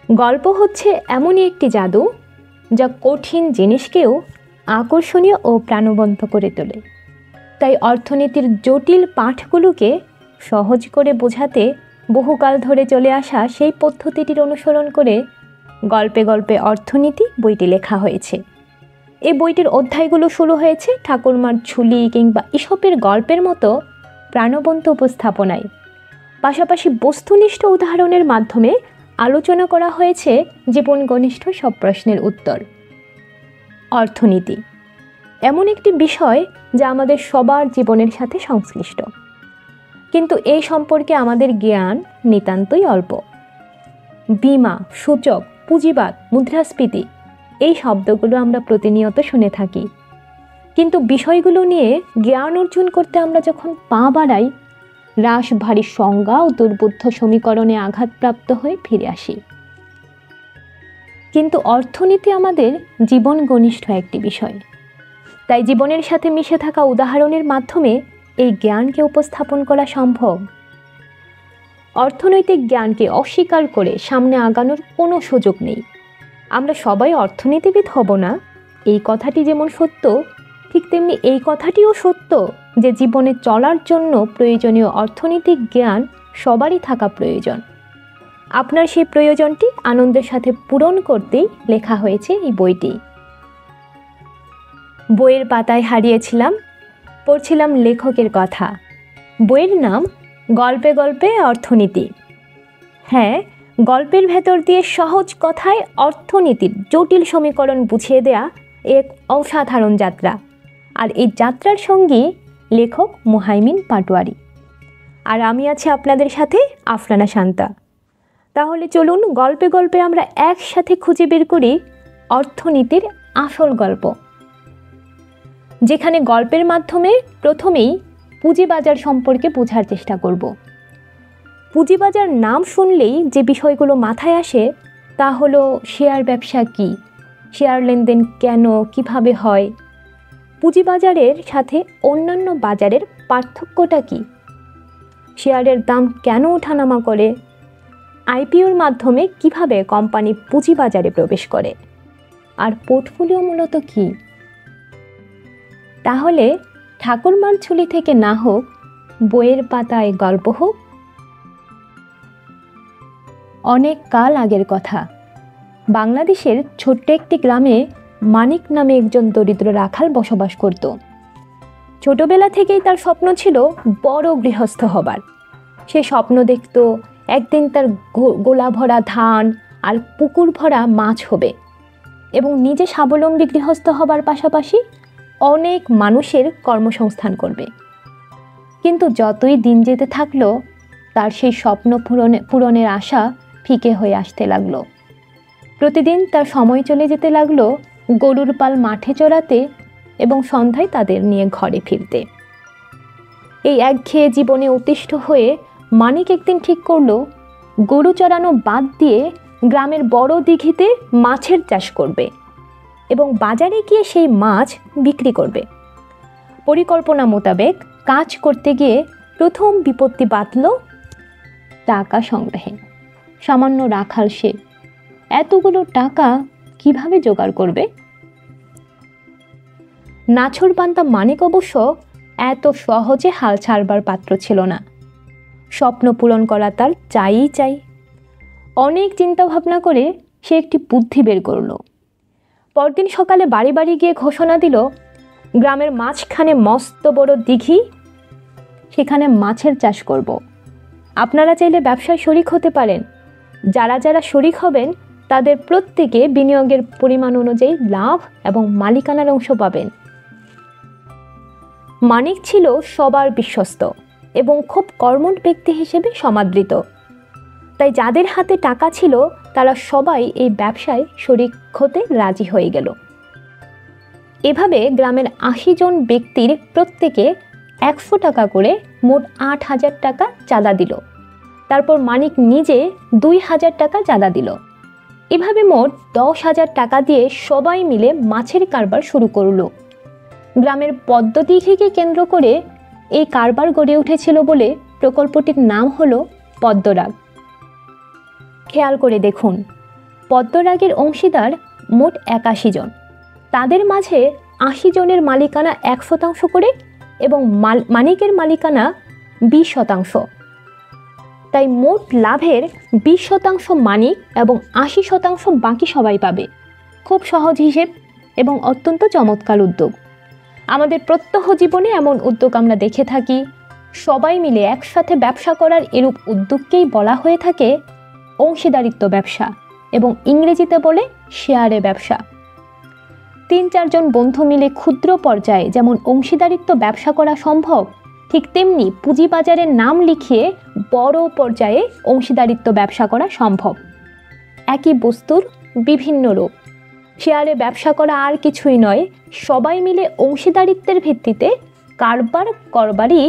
গল্প হচ্ছে এমনই একটি জাদু যা কঠিন জিনিসকেও আকর্ষণীয় ও প্রাণবন্ত করে তোলে। তাই অর্থনীতির জটিল পাঠগুলোকে সহজ করে বোঝাতে বহুকাল ধরে চলে আসা সেই পদ্ধতিটির অনুসরণ করে গল্পে গল্পে অর্থনীতি বইটি লেখা হয়েছে। এই বইটির অধ্যায়গুলো শুরু হয়েছে ঠাকুরমার ঝুলি কিংবা ঈশপের গল্পের মতো প্রাণবন্ত উপস্থাপনায়। পাশাপাশি বস্তুনিষ্ঠ উদাহরণের মাধ্যমে আলোচনা করা হয়েছে জীবন ঘনিষ্ঠ সব প্রশ্নের উত্তর। অর্থনীতি এমন একটি বিষয় যা আমাদের সবার জীবনের সাথে সংশ্লিষ্ট, কিন্তু এই সম্পর্কে আমাদের জ্ঞান নিতান্তই অল্প। বীমা, সূচক, পুঁজিবাদ, মুদ্রাস্ফীতি এই শব্দগুলো আমরা প্রতিনিয়ত শুনে থাকি, কিন্তু বিষয়গুলো নিয়ে জ্ঞান অর্জন করতে আমরা যখন পা বাড়াই, রাশভারী সংজ্ঞা ও দুর্বোধ্য সমীকরণে আঘাতপ্রাপ্ত হয়ে ফিরে আসি। কিন্তু অর্থনীতি আমাদের জীবন ঘনিষ্ঠ একটি বিষয়, তাই জীবনের সাথে মিশে থাকা উদাহরণের মাধ্যমে এই জ্ঞানকে উপস্থাপন করা সম্ভব। অর্থনৈতিক জ্ঞানকে অস্বীকার করে সামনে আগানোর কোনো সুযোগ নেই। আমরা সবাই অর্থনীতিবিদ হব না, এই কথাটি যেমন সত্য, ঠিক তেমনি এই কথাটিও সত্য যে জীবনে চলার জন্য প্রয়োজনীয় অর্থনৈতিক জ্ঞান সবারই থাকা প্রয়োজন। আপনার সেই প্রয়োজনটি আনন্দের সাথে পূরণ করতেই লেখা হয়েছে এই বইটি। বইয়ের পাতায় হারিয়েছিলাম, পড়ছিলাম লেখকের কথা। বইয়ের নাম গল্পে গল্পে অর্থনীতি। হ্যাঁ, গল্পের ভেতর দিয়ে সহজ কথায় অর্থনীতির জটিল সমীকরণ বুঝিয়ে দেয়া এক অসাধারণ যাত্রা। আর এই যাত্রার সঙ্গী লেখক মুহাইমিন পাটোয়ারি, আর আমি আছি আপনাদের সাথে আফরানা শান্তা। তাহলে চলুন গল্পে গল্পে আমরা একসাথে খুঁজে বের করি অর্থনীতির আসল গল্প, যেখানে গল্পের মাধ্যমে প্রথমেই পুঁজিবাজার সম্পর্কে বোঝার চেষ্টা করব। পুঁজিবাজার নাম শুনলেই যে বিষয়গুলো মাথায় আসে তা হলো শেয়ার ব্যবসা কী, শেয়ার লেনদেন কেন, কিভাবে হয়, পুঁজিবাজারের সাথে অন্যান্য বাজারের পার্থক্যটা কী, শেয়ারের দাম কেন ওঠানামা করে, আইপিওর মাধ্যমে কিভাবে কোম্পানি পুঁজিবাজারে প্রবেশ করে, আর পোর্টফোলিও মূলত কী। তাহলে ঠাকুরমার ঝুলি থেকে না হোক, বইয়ের পাতায় গল্প হোক। অনেক কাল আগের কথা, বাংলাদেশের ছোট্ট একটি গ্রামে মানিক নামে একজন দরিদ্র রাখাল বসবাস করত। ছোটবেলা থেকেই তার স্বপ্ন ছিল বড় গৃহস্থ হবার। সে স্বপ্ন দেখত একদিন তার গোলা ভরা ধান আর পুকুর ভরা মাছ হবে এবং নিজে স্বাবলম্বী গৃহস্থ হবার পাশাপাশি অনেক মানুষের কর্মসংস্থান করবে। কিন্তু যতই দিন যেতে থাকলো, তার সেই স্বপ্ন পূরণের আশা ফিকে হয়ে আসতে লাগলো। প্রতিদিন তার সময় চলে যেতে লাগলো গরুর পাল মাঠে চড়াতে এবং সন্ধ্যায় তাদের নিয়ে ঘরে ফিরতে। এই একঘেয়ে জীবনে অতিষ্ঠ হয়ে মানিক একদিন ঠিক করলো গরু চড়ানো বাদ দিয়ে গ্রামের বড় দিঘিতে মাছের চাষ করবে এবং বাজারে গিয়ে সেই মাছ বিক্রি করবে। পরিকল্পনা মোতাবেক কাজ করতে গিয়ে প্রথম বিপত্তি বাধল টাকা সংগ্রহে। সামান্য রাখাল সে, এতগুলো টাকা কিভাবে জোগাড় করবে? নাছোড়বান্দা মানিক অবশ্য এত সহজে হাল ছাড়বার পাত্র ছিল না। স্বপ্ন পূরণ করা তার চাই। অনেক চিন্তা ভাবনা করে সে একটি বুদ্ধি বের করল। পরদিন সকালে বাড়ি বাড়ি গিয়ে ঘোষণা দিল, গ্রামের মাঝখানে মস্ত বড় দিঘি, সেখানে মাছের চাষ করব। আপনারা চাইলে ব্যবসায় শরিক হতে পারেন। যারা যারা শরিক হবেন তাদের প্রত্যেকে বিনিয়োগের পরিমাণ অনুযায়ী লাভ এবং মালিকানার অংশ পাবেন। মানিক ছিল সবার বিশ্বস্ত এবং খুব কর্মঠ ব্যক্তি হিসেবে সমাদৃত। তাই যাদের হাতে টাকা ছিল তারা সবাই এই ব্যবসায় শরিক হতে রাজি হয়ে গেল। এভাবে গ্রামের ৮০ জন ব্যক্তির প্রত্যেকে ১০০ টাকা করে মোট ৮,০০০ টাকা চাঁদা দিল। তারপর মানিক নিজে ২,০০০ টাকা চাঁদা দিল। এভাবে মোট ১০,০০০ টাকা দিয়ে সবাই মিলে মাছের কারবার শুরু করল। গ্রামের পদ্মদিঘিকে কেন্দ্র করে এই কারবার গড়ে উঠেছিল বলে প্রকল্পটির নাম হলো পদ্মরাগ। খেয়াল করে দেখুন, পদ্মরাগের অংশীদার মোট 81 জন। তাদের মাঝে 80 জনের মালিকানা 1% করে এবং মানিকের মালিকানা 20%। তাই মোট লাভের 20% মানিক এবং 80% বাকি সবাই পাবে। খুব সহজ হিসেব এবং অত্যন্ত চমৎকার উদ্যোগ। আমাদের প্রত্যহ জীবনে এমন উদ্যোগ আমরা দেখে থাকি। সবাই মিলে একসাথে ব্যবসা করার এরূপ উদ্যোগকেই বলা হয়ে থাকে অংশীদারিত্ব ব্যবসা, এবং ইংরেজিতে বলে শেয়ারে ব্যবসা। 3-4 জন বন্ধু মিলে ক্ষুদ্র পর্যায়ে যেমন অংশীদারিত্ব ব্যবসা করা সম্ভব, ঠিক তেমনি পুঁজিবাজারের নাম লিখিয়ে বড় পর্যায়ে অংশীদারিত্ব ব্যবসা করা সম্ভব। একই বস্তুর বিভিন্ন রূপ। শেয়ারে ব্যবসা করা আর কিছুই নয়, সবাই মিলে অংশীদারিত্বের ভিত্তিতে কারবার করবারই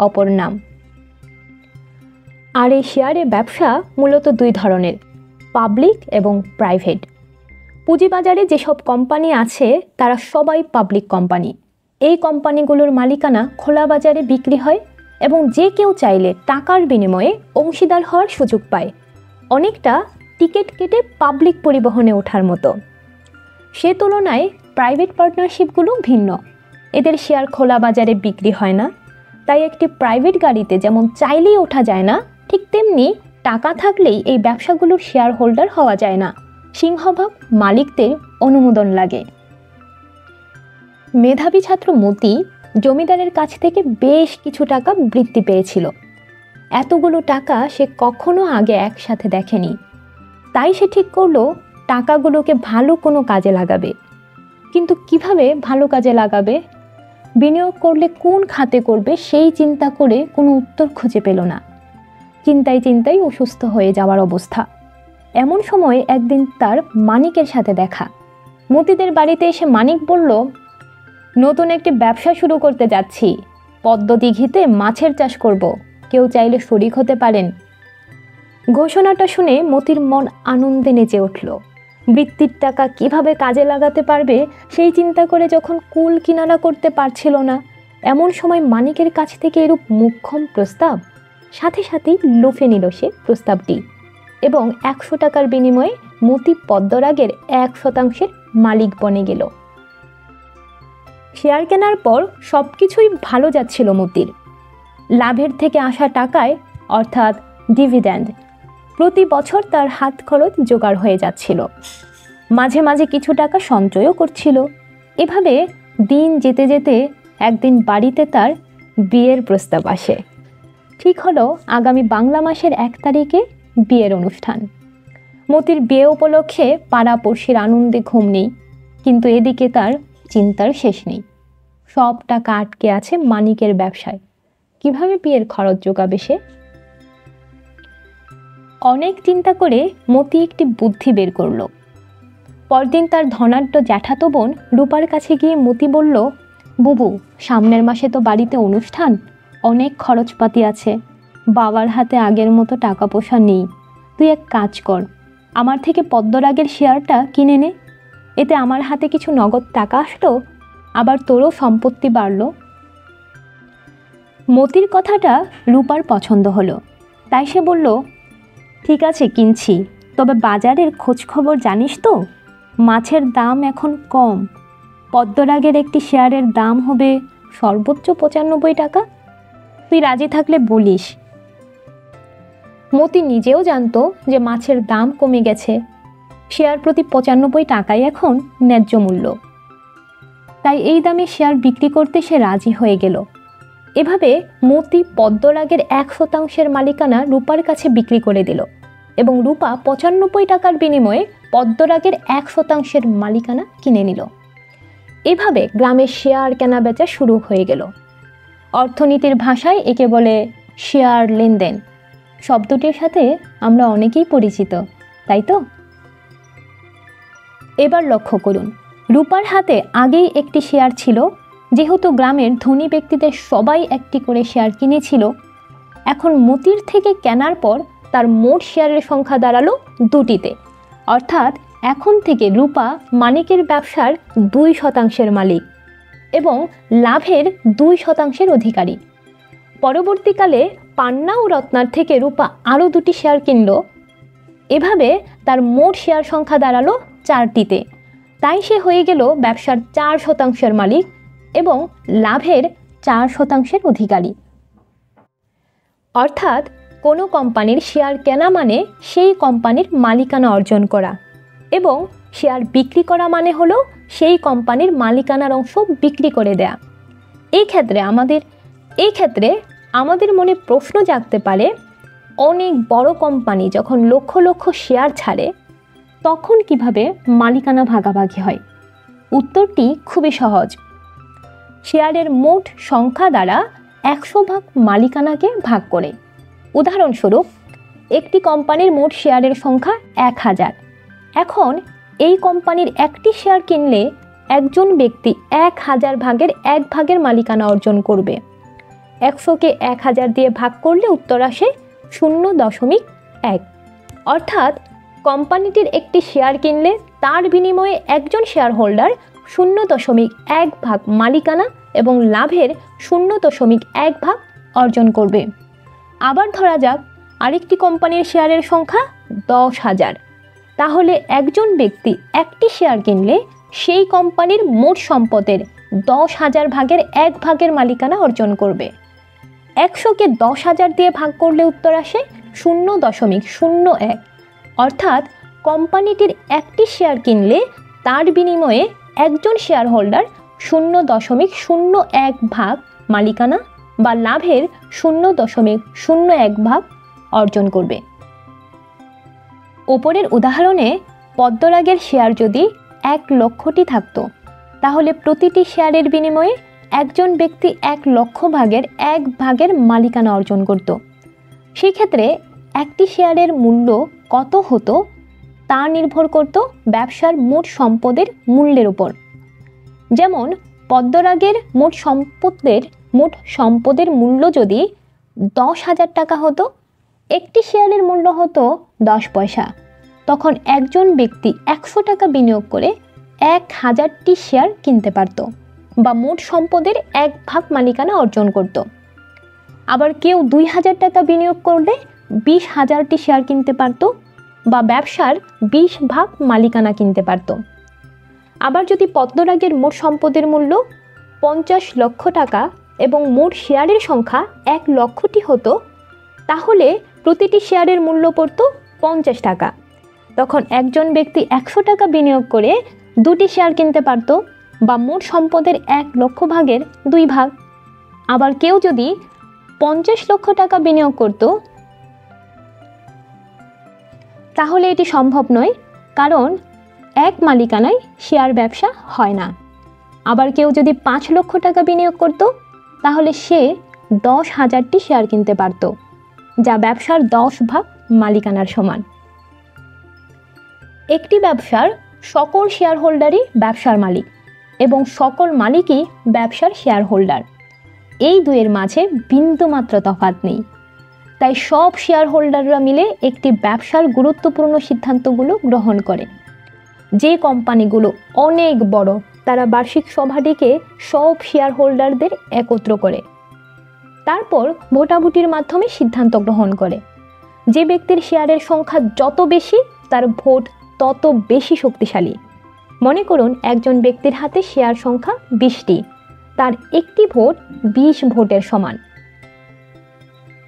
অপর নাম। আর এই শেয়ারে ব্যবসা মূলত 2 ধরনের, পাবলিক এবং প্রাইভেট। পুঁজিবাজারে যেসব কোম্পানি আছে তারা সবাই পাবলিক কোম্পানি। এই কোম্পানিগুলোর মালিকানা খোলা বাজারে বিক্রি হয় এবং যে কেউ চাইলে টাকার বিনিময়ে অংশীদার হওয়ার সুযোগ পায়, অনেকটা টিকিট কেটে পাবলিক পরিবহনে ওঠার মতো। সে তুলনায় প্রাইভেট পার্টনারশিপগুলো ভিন্ন। এদের শেয়ার খোলা বাজারে বিক্রি হয় না, তাই একটি প্রাইভেট গাড়িতে যেমন চাইলেই ওঠা যায় না, ঠিক তেমনি টাকা থাকলেই এই ব্যবসাগুলোর শেয়ার হোল্ডার হওয়া যায় না। সিংহভাগ মালিকদের অনুমোদন লাগে। মেধাবী ছাত্র মতি জমিদারের কাছ থেকে বেশ কিছু টাকা বৃত্তি পেয়েছিল। এতগুলো টাকা সে কখনো আগে একসাথে দেখেনি। তাই সে ঠিক করলো টাকাগুলোকে ভালো কোনো কাজে লাগাবে। কিন্তু কিভাবে ভালো কাজে লাগাবে, বিনিয়োগ করলে কোন খাতে করবে সেই চিন্তা করে কোনো উত্তর খুঁজে পেল না। চিন্তায় অসুস্থ হয়ে যাওয়ার অবস্থা। এমন সময় একদিন তার মানিকের সাথে দেখা। মতিদের বাড়িতে এসে মানিক বলল, নতুন একটি ব্যবসা শুরু করতে যাচ্ছি, পদ্মদিঘিতে মাছের চাষ করব, কেউ চাইলে শরিক হতে পারেন। ঘোষণাটা শুনে মতির মন আনন্দে নেচে উঠল। বৃত্তির টাকা কিভাবে কাজে লাগাতে পারবে সেই চিন্তা করে যখন কুল কিনারা করতে পারছিল না, এমন সময় মানিকের কাছ থেকে এরূপ মোক্ষম প্রস্তাব, সাথে সাথেই লুফে নিল সে প্রস্তাবটি এবং 100 টাকার বিনিময়ে মতি পদ্মরাগের 1% মালিক বনে গেল। শেয়ার কেনার পর সব কিছুই ভালো যাচ্ছিল মতির। লাভের থেকে আসা টাকায় অর্থাৎ ডিভিডেন্ড প্রতি বছর তার হাত খরচ জোগাড় হয়ে যাচ্ছিল। মাঝে মাঝে কিছু টাকা সঞ্চয়ও করছিল। এভাবে দিন যেতে যেতে একদিন বাড়িতে তার বিয়ের প্রস্তাব আসে। ঠিক হলো আগামী বাংলা মাসের 1 তারিখে বিয়ের অনুষ্ঠান। মতির বিয়ে উপলক্ষে পাড়াপড়শির আনন্দে ঘুম নেই, কিন্তু এদিকে তার চিন্তার শেষ নেই। সব টাকা আটকে আছে মানিকের ব্যবসায়। কিভাবে বিয়ের খরচ জোগাবে সে? অনেক চিন্তা করে মতি একটি বুদ্ধি বের করলো। পরদিন তার ধনাঢ্য জ্যাঠাতো বোন রূপার কাছে গিয়ে মতি বলল, বুবু, সামনের মাসে তো বাড়িতে অনুষ্ঠান, অনেক খরচপাতি আছে, বাবার হাতে আগের মতো টাকা পয়সা নেই। তুই এক কাজ কর, আমার থেকে পদ্মরাগের শেয়ারটা কিনে নে। এতে আমার হাতে কিছু নগদ টাকা আসলো, আবার তোরও সম্পত্তি বাড়ল। মতির কথাটা রূপার পছন্দ হলো, তাই সে বলল, ঠিক আছে কিনছি, তবে বাজারের খোঁজ খবর জানিস তো? মাছের দাম এখন কম। পদ্মরাগের একটি শেয়ারের দাম হবে সর্বোচ্চ 95 টাকা। তুই রাজি থাকলে বলিস। মতি নিজেও জানতো যে মাছের দাম কমে গেছে, শেয়ার প্রতি 95 টাকাই এখন ন্যায্য মূল্য। তাই এই দামে শেয়ার বিক্রি করতে সে রাজি হয়ে গেল। এভাবে মতি পদ্মরাগের 1% মালিকানা রূপার কাছে বিক্রি করে দিল এবং রূপা 95 টাকার বিনিময়ে পদ্মরাগের 1% মালিকানা কিনে নিল। এভাবে গ্রামের শেয়ার কেনা বেচা শুরু হয়ে গেল। অর্থনীতির ভাষায় একে বলে শেয়ার লেনদেন। শব্দটির সাথে আমরা অনেকেই পরিচিত, তাই তো? এবার লক্ষ্য করুন, রূপার হাতে আগেই একটি শেয়ার ছিল। যেহেতু গ্রামের ধনী ব্যক্তিদের সবাই একটি করে শেয়ার কিনেছিল, এখন মতির থেকে কেনার পর তার মোট শেয়ারের সংখ্যা দাঁড়ালো 2টিতে। অর্থাৎ এখন থেকে রূপা মানিকের ব্যবসার 2% মালিক এবং লাভের 2% অধিকারী। পরবর্তীকালে পান্না ও রত্নার থেকে রূপা আরও 2টি শেয়ার কিনল। এভাবে তার মোট শেয়ার সংখ্যা দাঁড়ালো 4টিতে। তাই সে হয়ে গেল ব্যবসার 4% মালিক এবং লাভের 4% অধিকারী। অর্থাৎ কোনো কোম্পানির শেয়ার কেনা মানে সেই কোম্পানির মালিকানা অর্জন করা, এবং শেয়ার বিক্রি করা মানে হলো সেই কোম্পানির মালিকানার অংশ বিক্রি করে দেয়া। এই ক্ষেত্রে আমাদের মনে প্রশ্ন জাগতে পারে, অনেক বড় কোম্পানি যখন লক্ষ লক্ষ শেয়ার ছাড়ে তখন কিভাবে মালিকানা ভাগাভাগি হয়? উত্তরটি খুবই সহজ। শেয়ারের মোট সংখ্যা দ্বারা 100 মালিকানাকে ভাগ করে। উদাহরণস্বরূপ, একটি কোম্পানির মোট শেয়ারের সংখ্যা 1000। এখন এই কোম্পানির একটি শেয়ার কিনলে একজন ব্যক্তি 1000 ভাগের 1 ভাগের মালিকানা অর্জন করবে। 100কে 1000 দিয়ে ভাগ করলে উত্তর আসে 0.1। অর্থাৎ কোম্পানিটির একটি শেয়ার কিনলে তার বিনিময়ে একজন শেয়ার হোল্ডার 0.1 ভাগ মালিকানা এবং লাভের 0.1 ভাগ অর্জন করবে। আবার ধরা যাক আরেকটি কোম্পানির শেয়ারের সংখ্যা 10,000। তাহলে একজন ব্যক্তি একটি শেয়ার কিনলে সেই কোম্পানির মোট সম্পদের 10,000 ভাগের 1 ভাগের মালিকানা অর্জন করবে। 100কে 10,000 দিয়ে ভাগ করলে উত্তর আসে 0.01। অর্থাৎ কোম্পানিটির একটি শেয়ার কিনলে তার বিনিময়ে একজন শেয়ার হোল্ডার 0.01 ভাগ মালিকানা বা লাভের 0.01 ভাগ অর্জন করবে। ওপরের উদাহরণে পদ্মরাগের শেয়ার যদি 1 লক্ষটি থাকতো, তাহলে প্রতিটি শেয়ারের বিনিময়ে একজন ব্যক্তি 1 লক্ষ ভাগের 1 ভাগের মালিকানা অর্জন করত। সেই ক্ষেত্রে একটি শেয়ারের মূল্য কত হতো তা নির্ভর করত ব্যবসার মোট সম্পদের মূল্যের উপর। যেমন পদ্মরাগের মোট সম্পদের মূল্য যদি 10,000 টাকা হতো, একটি শেয়ারের মূল্য হতো 10 পয়সা, তখন একজন ব্যক্তি 100 টাকা বিনিয়োগ করে 1000টি শেয়ার কিনতে পারত বা মোট সম্পদের 1 ভাগ মালিকানা অর্জন করত। আবার কেউ 2000 টাকা বিনিয়োগ করলে 20,000টি শেয়ার কিনতে পারত বা ব্যবসার 20 ভাগ মালিকানা কিনতে পারত। আবার যদি পদ্মরাগের মোট সম্পদের মূল্য 50 লক্ষ টাকা এবং মোট শেয়ারের সংখ্যা 1 লক্ষটি হতো, তাহলে প্রতিটি শেয়ারের মূল্য পড়ত 50 টাকা। তখন একজন ব্যক্তি 100 টাকা বিনিয়োগ করে 2টি শেয়ার কিনতে পারত বা মোট সম্পদের 1 লক্ষ ভাগের 2 ভাগ। আবার কেউ যদি 50 লক্ষ টাকা বিনিয়োগ করত, তাহলে এটি সম্ভব নয়, কারণ 1 মালিকানায় শেয়ার ব্যবসা হয় না। আবার কেউ যদি 5 লক্ষ টাকা বিনিয়োগ করত, তাহলে সে 10,000টি শেয়ার কিনতে পারত, যা ব্যবসার 10 ভাগ মালিকানার সমান। একটি ব্যবসার সকল শেয়ার হোল্ডারই ব্যবসার মালিক এবং সকল মালিকই ব্যবসার শেয়ার হোল্ডার। এই দুয়ের মাঝে বিন্দুমাত্র তফাৎ নেই। তাই সব শেয়ার হোল্ডাররা মিলে একটি ব্যবসার গুরুত্বপূর্ণ সিদ্ধান্তগুলো গ্রহণ করে। যে কোম্পানিগুলো অনেক বড়, তারা বার্ষিক সভা ডেকে সব শেয়ার হোল্ডারদের একত্র করে, তারপর ভোটাভুটির মাধ্যমে সিদ্ধান্ত গ্রহণ করে। যে ব্যক্তির শেয়ারের সংখ্যা যত বেশি, তার ভোট তত বেশি শক্তিশালী। মনে করুন একজন ব্যক্তির হাতে শেয়ার সংখ্যা 20টি, তার একটি ভোট 20 ভোটের সমান।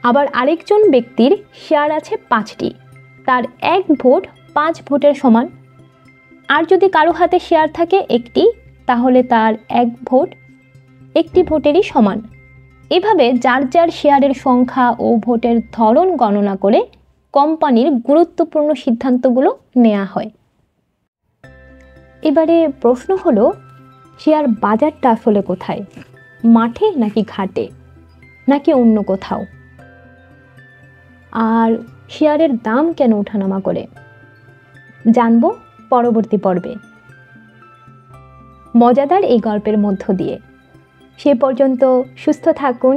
আবার আরেকজন ব্যক্তির শেয়ার আছে 5টি, তার 1 ভোট 5 ভোটের সমান। আর যদি কারো হাতে শেয়ার থাকে 1টি, তাহলে তার 1 ভোট 1টি ভোটেরই সমান। এভাবে যার যার শেয়ারের সংখ্যা ও ভোটের ধরন গণনা করে কোম্পানির গুরুত্বপূর্ণ সিদ্ধান্তগুলো নেওয়া হয়। এবারে প্রশ্ন হলো, শেয়ার বাজারটা আসলে কোথায়? মাঠে নাকি ঘাটে নাকি অন্য কোথাও? আর শেয়ারের দাম কেন ওঠানামা করে? জানবো পরবর্তী পর্বে মজাদার এই গল্পের মধ্য দিয়ে। সে পর্যন্ত সুস্থ থাকুন,